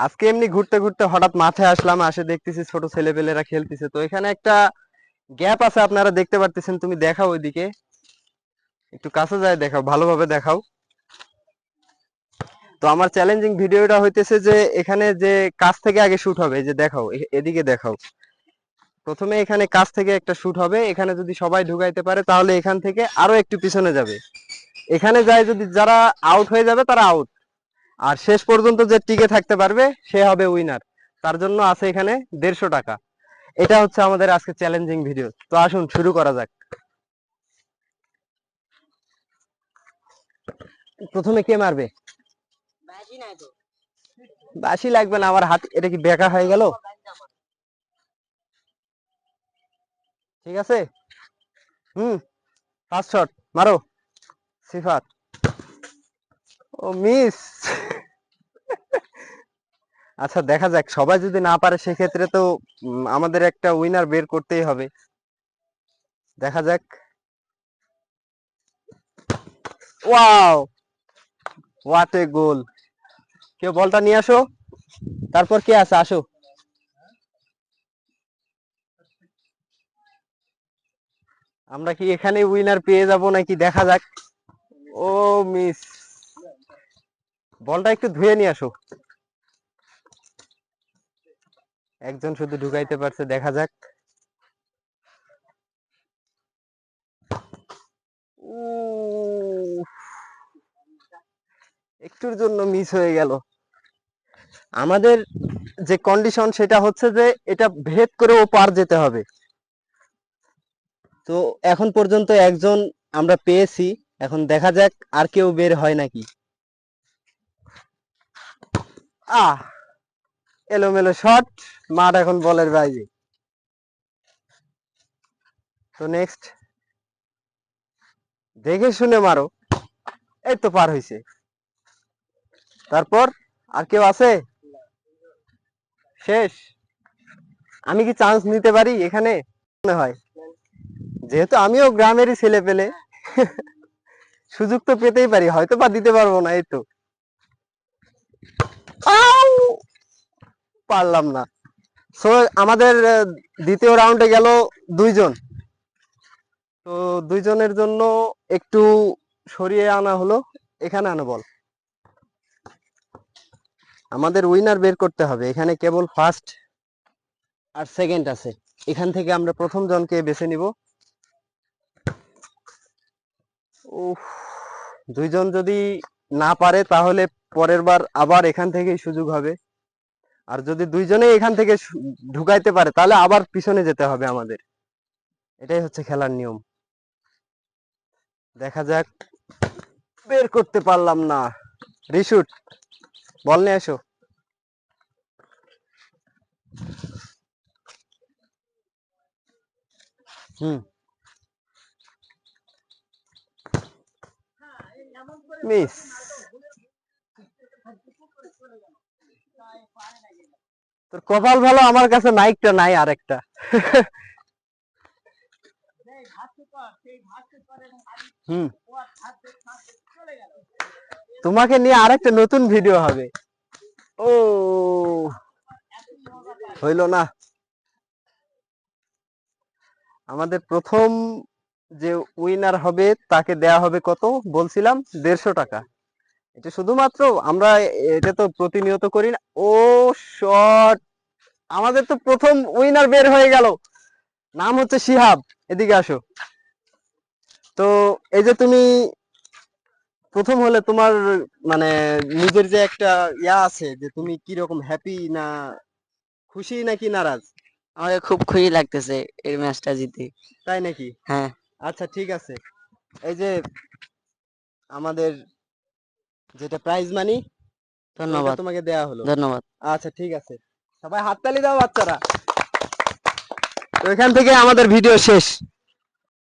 আজকে এমনি ঘুরতে ঘুরতে হঠাৎ মাঠে আসলাম, আসে দেখতেছি ছোট ছেলেপেলেরা খেলতেছে। তো এখানে একটা গ্যাপ আছে, আপনারা দেখতে পারতেছেন। তুমি দেখাও ওইদিকে, একটু কাছে যায় দেখাও, ভালোভাবে দেখাও। তো আমার চ্যালেঞ্জিং ভিডিওটা হইতেছে যে এখানে যে কাছ থেকে আগে শুট হবে, এই যে দেখাও, এদিকে দেখাও। প্রথমে এখানে কাছ থেকে একটা শুট হবে, এখানে যদি সবাই ঢুকাইতে পারে তাহলে এখান থেকে আরো একটু পিছনে যাবে। এখানে যায় যদি যারা আউট হয়ে যাবে তারা আউট, আর শেষ পর্যন্ত যে টিকে থাকতে পারবে সে হবে উইনার। তার জন্য আছে এখানে 150 টাকা। এটা হচ্ছে আমাদের আজকে চ্যালেঞ্জিং ভিডিও। তো আসুন শুরু করা যাক। প্রথমে কে মারবে? বাঁশি লাগবে না, আমার হাত এটা কি বেঁকা হয়ে গেল? ঠিক আছে। ফার্স্ট শট মারো সিফাত। ও মিস। আচ্ছা দেখা যাক, সবাই যদি না পারে সেক্ষেত্রে তো আমাদের একটা উইনার বের করতেই হবে। দেখা যাক। ওয়াও, হোয়াট এ গোল। কেউ বলটা নিয়ে আসো। তারপর কে আছে, আসো। আমরা কি এখানে উইনার পেয়ে যাব নাকি, দেখা যাক। ও মিস। বলটা একটু ধুয়ে নিয়ে আসো। একজন শুধু ঢুকাইতে পারছে, দেখা যাক। একটুর জন্য মিস হয়ে গেল। আমাদের যে কন্ডিশন সেটা হচ্ছে যে এটা ভেদ করে ও পার যেতে হবে। তো এখন পর্যন্ত একজন আমরা পেয়েছি, এখন দেখা যাক আর কেউ বের হয় নাকি। আহ, এলোমেলো শট, মাঠ এখন বলের বাইরে। তো নেক্সট, দেখে শুনে মারো। এই তো পার হইছে। তারপর আর কেউ আছে? শেষ। আমি কি চান্স নিতে পারি এখানে? মনে হয় যেহেতু আমিও গ্রামেরই ছেলে পেলে, সুযোগ তো পেতেই পারি, হয়তো বা দিতে পারবো না। এই তো পারলাম না। সো আমাদের দ্বিতীয় রাউন্ডে গেল দুইজন। তো দুইজনের জন্য একটু সরিয়ে আনা হলো। এখানে আনো বল। আমাদের উইনার বের করতে হবে। এখানে কেবল ফার্স্ট আর সেকেন্ড আছে, এখান থেকে আমরা প্রথম জনকে বেছে নিব। উফ, দুইজন যদি না পারে তাহলে পরের বার আবার এখান থেকেই সুযোগ হবে। আর যদি দুইজনেই এখান থেকে ঢুকাইতে পারে তাহলে আবার পিছনে যেতে হবে আমাদের। এটাই হচ্ছে খেলার নিয়ম। দেখা যাক। বের করতে পারলাম না। রিশুট, বল নিয়ে এসো। মিস। তোর কপাল ভালো, আমার কাছে মাইকটা নাই আরেকটা। তোমাকে নিয়ে আরেকটা নতুন ভিডিও হবে। ও হইল না। আমাদের প্রথম যে উইনার হবে তাকে দেয়া হবে কত বলছিলাম? 150 টাকা। এটা শুধুমাত্র আমরা এটা তো প্রতিনিয়ত করি না। ও শট, আমাদের তো প্রথম উইনার বের হয়ে গেল। নাম হচ্ছে শিহাব। এদিকে আসো। তো এই যে তুমি প্রথম হলে, তোমার মানে নিজের যে একটা ইয়া আছে, যে তুমি কি রকম হ্যাপি না খুশি নাকি নারাজ? আমাকে খুব খুশি লাগতেছে এই ম্যাচটা জিতে। তাই নাকি? হ্যাঁ। আচ্ছা ঠিক আছে। এই যে আমাদের যেটা প্রাইজ মানি, ওইটা ধন্যবাদ। তোমাকে দেয়া হলো। ধন্যবাদ। আচ্ছা ঠিক আছে, সবাই হাততালি দাও বাচ্চারা। তো এখান থেকে আমাদের ভিডিও শেষ।